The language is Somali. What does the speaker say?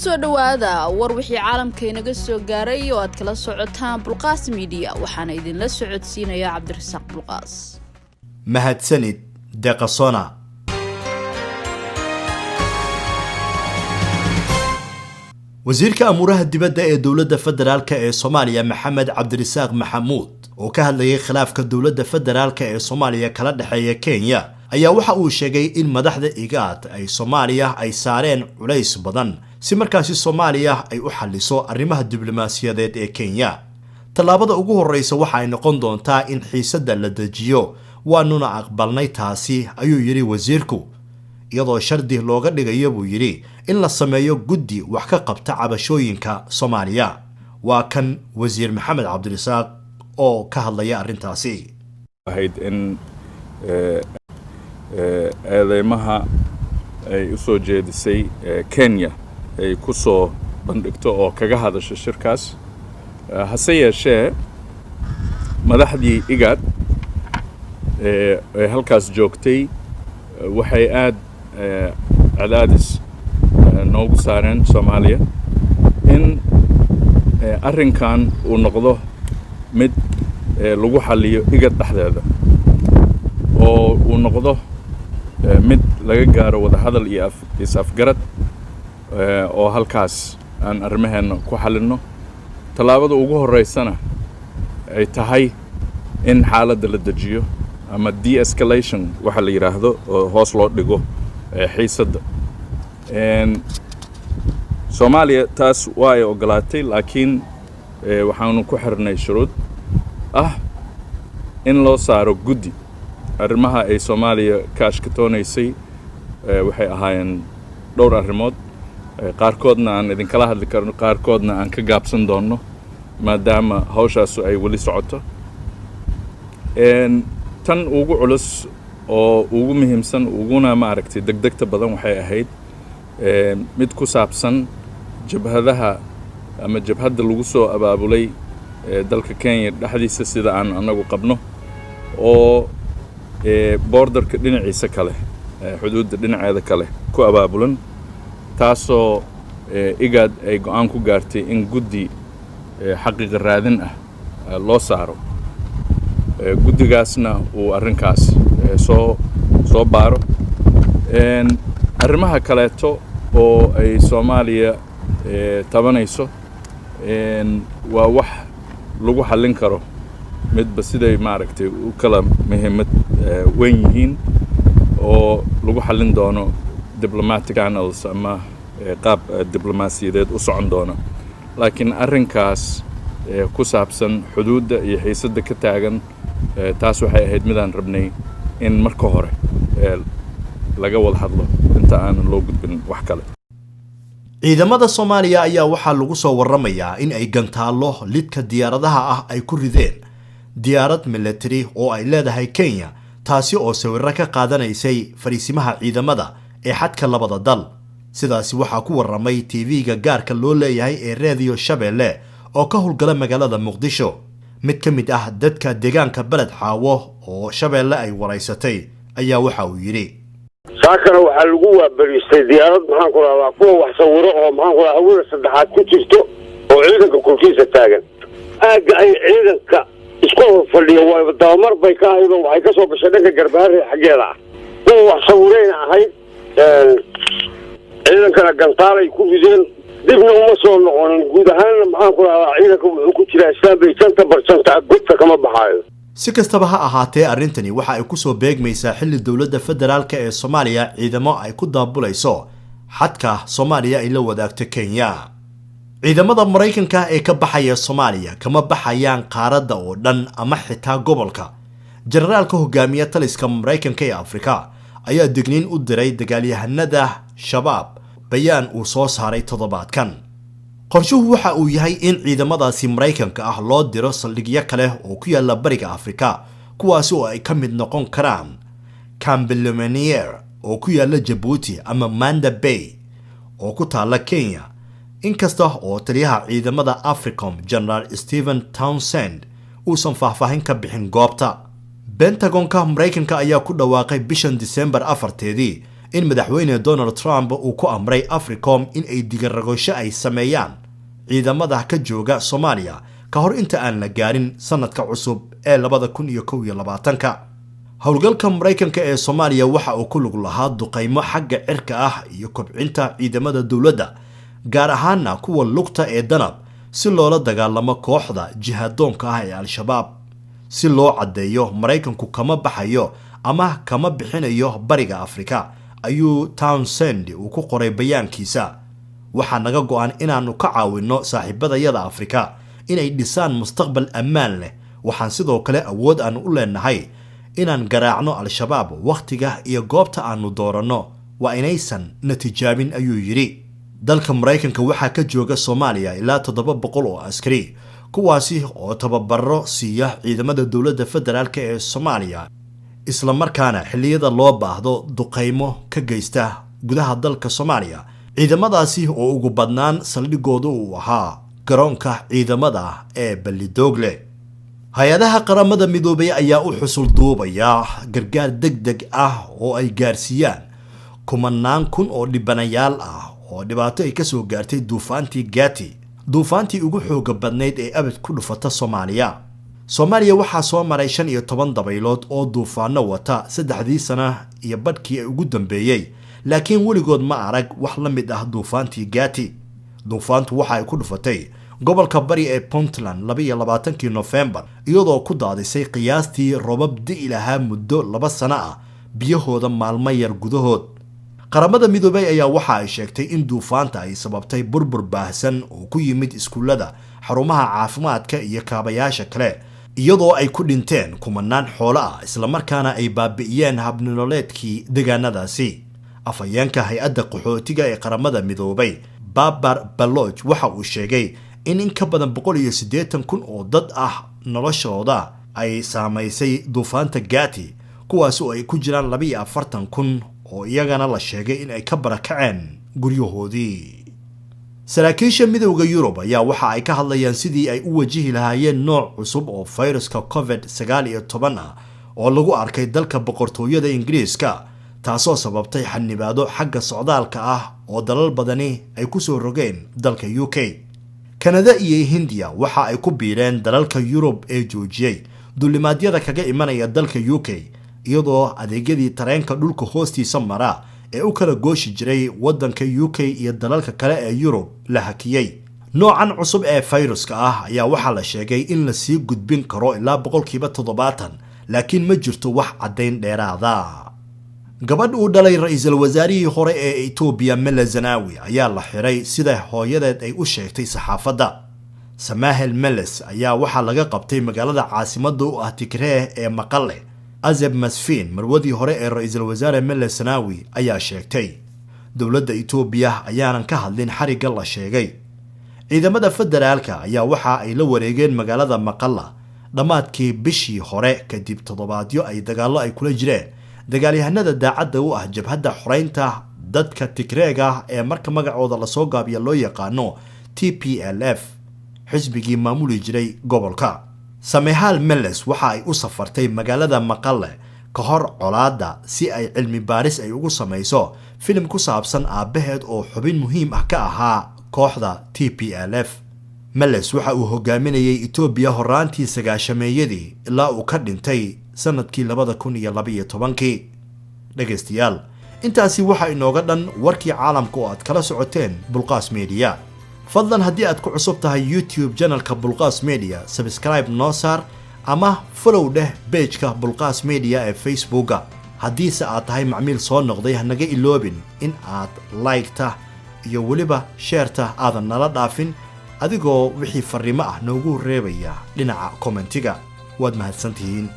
soo dhawaada war wixii caalamka inaga soo gaaray oo aad kala socotaan Bulqaas Media waxaana idin la socodsiinaya Cabdirasaaq Bulqaas. mahadsanid deqasona. wasiirka amuraha dibadda ee dawladda federaalka ee Soomaaliya Maxamed Cabdirasaaq Maxamuud oo ka hadlayay khilaafka dawladda federaalka ee Soomaaliya kala dhaxeeya Kenya ayaa waxa uu sheegay in madaxda IGAD ay Soomaaliya ay saareen culays badan si markaasi Soomaaliya ay u xalliso arrimaha diblomaasiyadeed ee Kenya. Talaabada ugu horeysa waxa ay noqon doontaa in xiisadda la dejiyo waanuna aqbalnay taasi ayuu yiri wasiirku iyadoo shardi looga dhigayo buu yiri in la sameeyo guddi wax ka qabta cabashooyinka Soomaaliya. waa kan wasiir Maxamed Cabdirasaaq oo ka hadlaya arrintaasi. ahayd in eedeymaha ay u soo jeedisay Kenya ay ku soo bandhigto oo kaga hadasho shirkaas hase yeeshee madaxdii IGAD ee halkaas joogtay waxay aad cadaadis noogu saareen Soomaaliya in arrinkan uu noqdo mid lagu xalliyo IGAD dhexdeeda oo uu noqdo mid laga gaaro wada hadal iyo is-afgarad oo halkaas aan arrimaheena ku xalino. talaabada ugu horeysana ay tahay in xaaladda la dejiyo ama de-escalation waxa la yiraahdo oo hoos loo dhigo xiisadda. Soomaaliya taas waa ay ogolaatay laakiin waxaanu ku xirnay shuruud in loo saaro guddi arrimaha ay Soomaaliya ka ashkatoonaysay waxay ahaayeen dhowr arrimood qaarkoodna aan idin kala hadli karno qaarkoodna aan ka gaabsan doono maadaama hawshaas ay wali socoto. tan ugu culus oo ugu muhiimsan uguna maaragtay degdegta badan waxay ahayd mid ku saabsan jabhadaha ama jabhadda lagu soo abaabulay dalka Kenya dhexdiisa sida aan anagu qabno oo borderka dhinaciisa kale xuduudda dhinaceeda kale ku abaabulan taasoo IGAD ay go'aan ku gaartay in guddi xaqiiqo raadin loo saaro guddigaasna uu arrinkaas soo baaro. arrimaha kaleeto oo ay Soomaaliya tabanayso waa wax lagu xallin karo midba siday maaragtay u kala muhiimad weyn yihiin oo lagu xallin doono diplomatic channels ama qaab diblomaasiyadeed u socon doono. laakiin arrinkaas ku saabsan xuduudda iyo xiisadda ka taagan taas waxay ahayd midaan rabnay in marka hore laga wada hadlo inta aan loo gudbin wax kale. ciidamada Soomaaliya ayaa waxa lagu soo waramayaa in ay gantaalo lidka diyaaradaha ah ay ku rideen diyaarad military oo ay leedahay Kenya taasi oo sawirro ka qaadanaysay fariisimaha ciidamada ee xadka labada dal. sidaasi waxa ku waramay TV-ga gaarka loo leeyahay ee Radio Shabeelle oo ka howlgala magaalada Muqdisho. mid ka mid ah dadka deegaanka Balad Xaawo oo Shabeelle ay waraysatay ayaa waxa uu yiri saakana waxa lagu waabaristay diyaarad maxaan ku raadaa kuwa wax sawiro oo maxaan ku raadaa hawada saddexaad ku jirto oo ciidanka kulkiisa taagan aaga ay ciidanka isku fadhiyo waa daamar bay ka haydo waxay ka soo gashay dhanka garbaare xageeda kuwa wax sawireen ahayd ciidankana gantaalay ku rideen dibna uma soo noqonin guud ahaanna maxaan ku raadaa ciidanka wuxuu ku jiraa islaambay 100% godka kama baxaayo. si kastaba ha ahaatee arrintani waxa ay ku soo beegmaysaa xilli dawladda federaalka ee Soomaaliya ciidamo ay ku daabulayso xadka Soomaaliya ay la wadaagto Kenya. ciidamada Mareykanka ee ka baxaya Soomaaliya kama baxayaan qaaradda oo dhan ama xitaa gobolka. generaalka hogaamiya taliska Mareykanka ee Afrika ayaa digniin u diray dagaalyahanada Shabaab bayaan uu soo saaray toddobaadkan. qorshuhu waxa uu yahay in ciidamadaasi Mareykanka ah loo diro saldhigyo kale oo ku yaala bariga Afrika kuwaas oo ay ka mid noqon karaan Cambelemanier oo ku yaala Djibouti ama Manda Bay oo ku taala Kenya. inkasta oo taliyaha ciidamada Africom General Stephen Townsend uusan faahfaahin ka bixin goobta. Pentagonka Mareykanka ayaa ku dhawaaqay bishan December 4 in madaxweyne Donald Trump uu ku amray Africom in ay digaragosho ay sameeyaan ciidamada ka jooga Soomaaliya ka hor inta aan la gaarin sanadka cusub ee 2021. howlgalka Mareykanka ee Soomaaliya waxa uu ku lug lahaa duqeymo xagga cirka ah iyo kobcinta ciidamada dawladda gaar ahaan kuwa lugta ee danab si loola dagaalamo kooxda jihadoonka ah ee Al-Shabaab. si loo cadeeyo Mareykanku kama baxayo ama kama bixinayo bariga Afrika ayuu Townsend uu ku qoray bayaankiisa. waxaa naga go'an inaanu ka caawino saaxiibadayada Afrika inay dhisaan mustaqbal ammaan leh. waxaan sidoo kale awood aan u leenahay inaan garaacno Al-Shabaab waqtiga iyo goobta aanu dooranno waa inaysan natiijabin ayuu yiri. dalka Mareykanka waxaa ka jooga Soomaaliya ilaa 700 oo askari kuwaasi oo tababaro siiya ciidamada dawladda federaalka ee Soomaaliya isla markaana xilliyada loo baahdo duqeymo ka geysta gudaha dalka Soomaaliya. ciidamadaasi oo ugu badnaan saldhigoodu uu ahaa garoonka ciidamada ee Ballidogle. hay-adaha qaramada midoobay ayaa u xusul duubaya gargaar degdeg ah oo ay gaarsiiyaan kumanaan kun oo dhibanayaal ah oo dhibaato ay ka soo gaartay duufaantii Gati, duufaantii ugu xooga badneyd ee abad ku dhufata Soomaaliya. Soomaaliya waxaa soo maray 15 dabaylood oo duufaano wata 3 sano iyo badkii ugu dambeeyay, laakiin weligood ma arag wax la mid ah duufaantii Gati. duufaantu waxa ay ku dhufatay gobolka bari ee Puntland 22 November iyadoo ku daadisay qiyaastii roobab di'i lahaa muddo 2 sano ah biyahooda maalmo yar gudahood. qaramada midoobay ayaa waxa ay sheegtay in duufaanta ay sababtay burbur baahsan oo ku yimid iskuulada, xarumaha caafimaadka iyo kaabayaasha kale iyadoo ay ku dhinteen kumanaan xoolo ah isla markaana ay baabi'iyeen habnololeedkii deegaanadaasi. afhayeenka hay-adda qaxootiga ee qaramada midoobay Babar Baloch waxa uu sheegay in ka badan 180,000 oo dad ah noloshooda ay saameysay duufaanta Gati, kuwaas oo ay ku jiraan 42,000 oo iyagana la sheegay in ay ka barakaceen guryahoodii. saraakiisha midowga Yurub ayaa waxa ay ka hadlayaan sidii ay u wajihi lahaayeen nooc cusub oo fayraska COVID-19 ah oo lagu arkay dalka boqortooyada Ingiriiska, taasoo sababtay xanibaado xagga socdaalka ah oo dalal badani ay ku soo rogeen dalka UK. Canada iyo Hindiya waxa ay ku biireen dalalka Yurub ee joojiyay duulimaadyada kaga imanaya dalka UK iyadoo adeegyadii tareenka dhulka hoostiisa mara ee u kala gooshi jiray wadanka UK iyo dalalka kale ee Yurub la hakiyay. noocan cusub ee fayraska ah ayaa waxa la sheegay in la sii gudbin karo ilaa 70%, laakiin ma jirto wax cadeyn dheeraada. gabadh uu dhalay ra'iisul wasaarihii hore ee Ethiopia Meles Zenawi ayaa la xiray sida hooyadeed ay u sheegtay saxaafadda. Samahel Meles ayaa waxa laga qabtay magaalada caasimadda u ah Tigray ee Maqale. Azeb Masfin marwadii hore ee ra'iisul wasaare Meles Zenawi ayaa sheegtay dawladda Ethiopia ayaanan ka hadlin xariga la sheegay. ciidamada federaalka ayaa waxa ay la wareegeen magaalada Maqala dhamaadkii bishii hore kadib toddobaadyo ay dagaalo ay kula jireen dagaalyahanada daacadda u ah jabhadda xoreynta dadka Tigreega ee marka magacooda la soo gaabiyo loo yaqaano TPLF, xisbigii maamuli jiray gobolka. Samahel Meles waxa ay u safartay magaalada Maqale ka hor colaada si ay cilmi baaris ay ugu samayso filim ku saabsan aabaheed oo xubin muhiim ah ka ahaa kooxda TPLF. Meles waxa uu hogaaminayay Ethiopia horaantii 90-meeyadii ilaa uu ka dhintay sanadkii 2012. dhageystayaal, intaasi waxa inooga dhan warkii caalamka oo aad kala socoteen Bulqaas Media. fadlan haddii aad ku cusub tahay YouTube channelka Bulqaas Media, subscribe noo saar ama follow dheh page-ka Bulqaas Media ee Facebook. haddiise aad tahay macmiil soo noqday hanaga iloobin in aad like-ta iyo weliba share-ta aadan nala dhaafin adigoo wixii fariimo ah noogu reebaya dhinaca commentiga. waad mahadsantihiin.